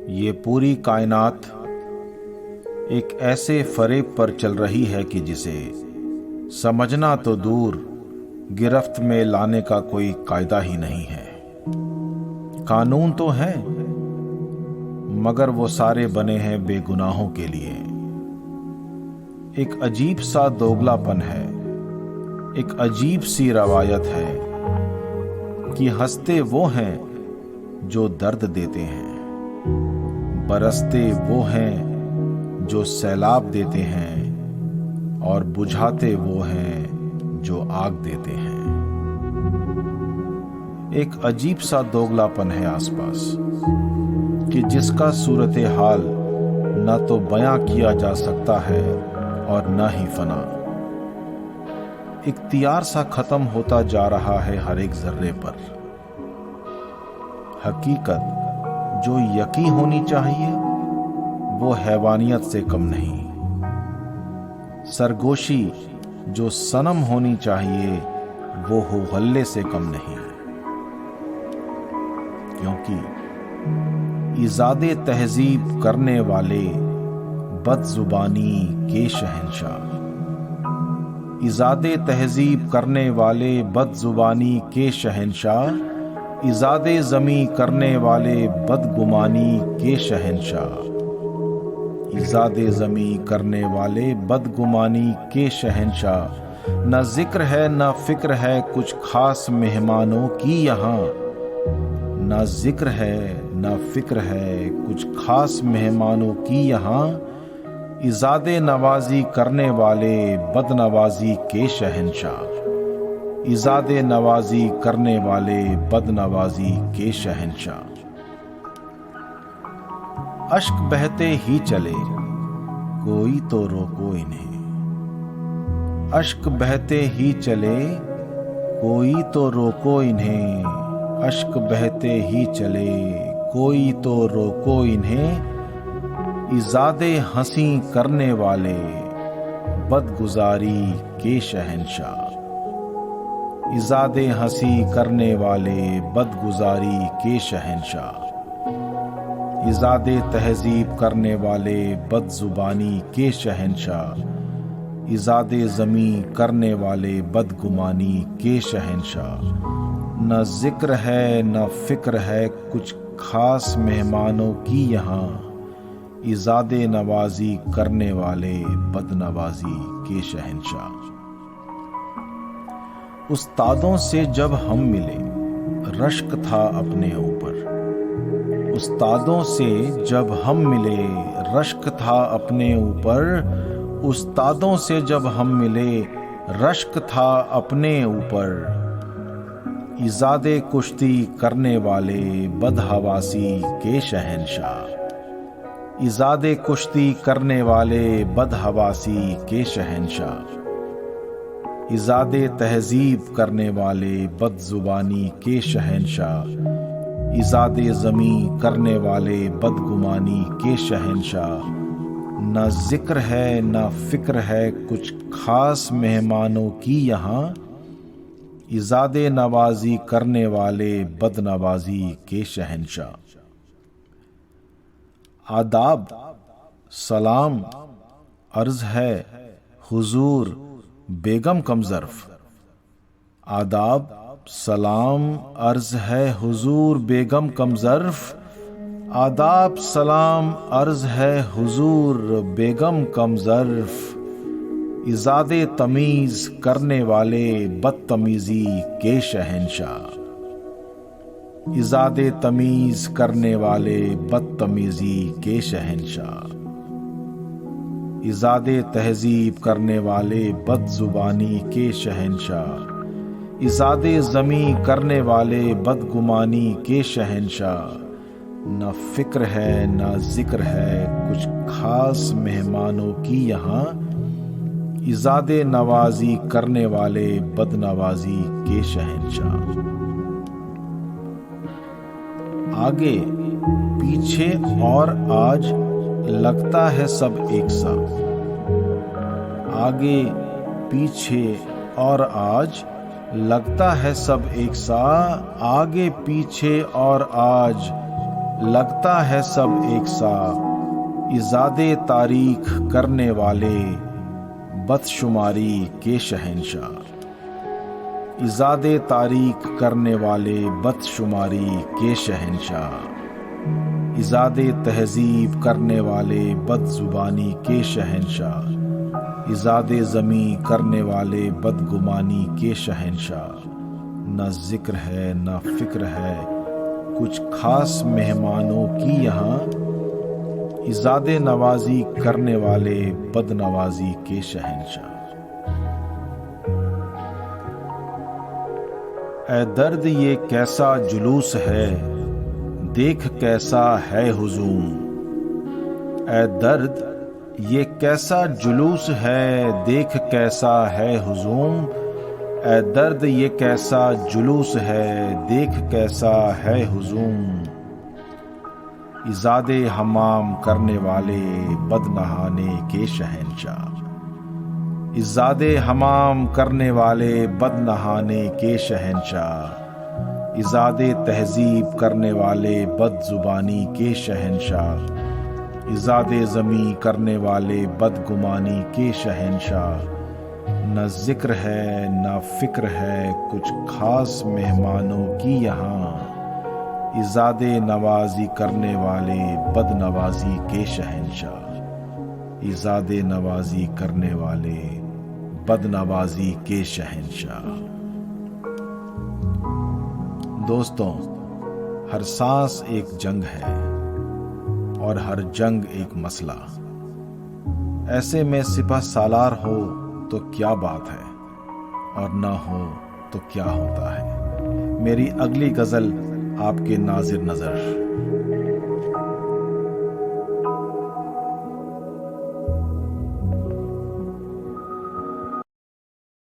یہ پوری کائنات ایک ایسے فریب پر چل رہی ہے کہ جسے سمجھنا تو دور، گرفت میں لانے کا کوئی قاعدہ ہی نہیں ہے۔ قانون تو ہے مگر وہ سارے بنے ہیں بے گناہوں کے لیے۔ ایک عجیب سا دوگلا پن ہے، ایک عجیب سی روایت ہے کہ ہنستے وہ ہیں جو درد دیتے ہیں، برستے وہ ہیں جو سیلاب دیتے ہیں، اور بجھاتے وہ ہیں جو آگ دیتے ہیں۔ ایک عجیب سا دوگلا پن ہے آس پاس کہ جس کا صورتحال نہ تو بیاں کیا جا سکتا ہے اور نہ ہی فنا۔ اختیار سا ختم ہوتا جا رہا ہے ہر ایک ذرے پر۔ حقیقت جو یقین ہونی چاہیے وہ حیوانیت سے کم نہیں، سرگوشی جو صنم ہونی چاہیے وہ ہو غلے سے کم نہیں، کیونکہ ایجاد تہذیب کرنے والے بد زبانی کے شہنشاہ، ایجاد تہذیب کرنے والے بد زبانی کے شہنشاہ، ایجاد زمیں کرنے والے بدگمانی کے شہنشاہ، ایجاد زمیں کرنے والے بدگمانی کے شہنشاہ۔ نہ ذکر ہے نہ فکر ہے کچھ خاص مہمانوں کی یہاں، نہ ذکر ہے نہ فکر ہے کچھ خاص مہمانوں کی یہاں، ایجاد نوازی کرنے والے بد نوازی کے شہنشاہ، ایجاد نوازی کرنے والے بد نوازی کے شہنشاہ۔ اشک بہتے ہی چلے کوئی تو روکو انہیں، اشک بہتے ہی چلے کوئی تو روکو انہیں، اشک بہتے ہی چلے کوئی تو روکو انہیں، ایجاد ہنسی کرنے والے بدگزاری کے شہنشاہ، ایجاد ہنسی کرنے والے بدگزاری کے شہنشاہ، ایجاد تہذیب کرنے والے بد زبانی کے شہنشاہ، ایجاد زمیں کرنے والے بدگمانی کے شہنشاہ۔ نہ ذکر ہے نہ فکر ہے کچھ خاص مہمانوں کی یہاں، ایجاد نوازی کرنے والے بد نوازی کے شہنشاہ۔ استادوں سے جب ہم ملے رشک تھا اپنے اوپر، استادوں سے جب ہم ملے رشک تھا اپنے اوپر، استادوں سے جب ہم ملے رشک تھا اپنے اوپر، ایجاد کشتی کرنے والے بدحواسی کے شہنشاہ، ایجاد کشتی کرنے والے بدحواسی کے شہنشاہ، ایجاد تہذیب کرنے والے بد زبانی کے شہنشاہ، ایجاد زمیں کرنے والے بدگمانی کے شہنشاہ۔ نہ ذکر ہے نہ فکر ہے کچھ خاص مہمانوں کی یہاں، ایجاد نوازی کرنے والے بد نوازی کے شہنشاہ۔ آداب سلام عرض ہے حضور بیگم کم ظرف، آداب سلام عرض ہے حضور بیگم کم ظرف، آداب سلام عرض ہے حضور بیگم کم ظرف، ایجاد تمیز کرنے والے بدتمیزی کے شہنشاہ، ایجاد تمیز کرنے والے بدتمیزی کے شہنشاہ، ایجاد تہذیب کرنے والے بد زبانی کے شہنشاہ، ایجاد زمیں کرنے والے بدگمانی کے شہنشاہ۔ نہ فکر ہے نہ ذکر ہے کچھ خاص مہمانوں کی یہاں، ایجاد نوازی کرنے والے بد نوازی کے شہنشاہ۔ آگے پیچھے اور آج لگتا ہے سب ایک سا، آگے پیچھے اور آج لگتا ہے سب ایک سا، آگے پیچھے اور آج لگتا ہے سب ایک سا ایجاد تاریخ کرنے والے بدشماری کے شہنشاہ، ایجاد تاریخ کرنے والے بدشماری کے شہنشاہ، ایجاد تہذیب کرنے والے بد زبانی کے شہنشاہ، ایجاد زمیں کرنے والے بدگمانی کے شہنشاہ، نہ ذکر ہے نہ فکر ہے کچھ خاص مہمانوں کی یہاں، ایجاد نوازی کرنے والے بد نوازی کے شہنشاہ۔ اے درد یہ کیسا جلوس ہے دیکھ کیسا ہے ہجوم، اے درد یہ کیسا جلوس ہے دیکھ کیسا ہے ہجوم، اے درد یہ کیسا جلوس ہے دیکھ کیسا ہے ہجوم، ایجاد حمام کرنے والے بد نہانے کے شہنشاہ، ایجاد حمام کرنے والے بد نہانے کے شہنشاہ، ایجاد تہذیب کرنے والے بد زبانی کے شہنشاہ، ایجاد زمیں کرنے والے بدگمانی کے شہنشاہ، نہ ذکر ہے نہ فکر ہے کچھ خاص مہمانوں کی یہاں، ایجاد نوازی کرنے والے بد نوازی کے شہنشاہ، ایجاد نوازی کرنے والے بد نوازی کے شہنشاہ۔ دوستوں، ہر سانس ایک جنگ ہے اور ہر جنگ ایک مسئلہ، ایسے میں سپہ سالار ہو تو کیا بات ہے اور نہ ہو تو کیا ہوتا ہے۔ میری اگلی غزل آپ کے ناظر نظر۔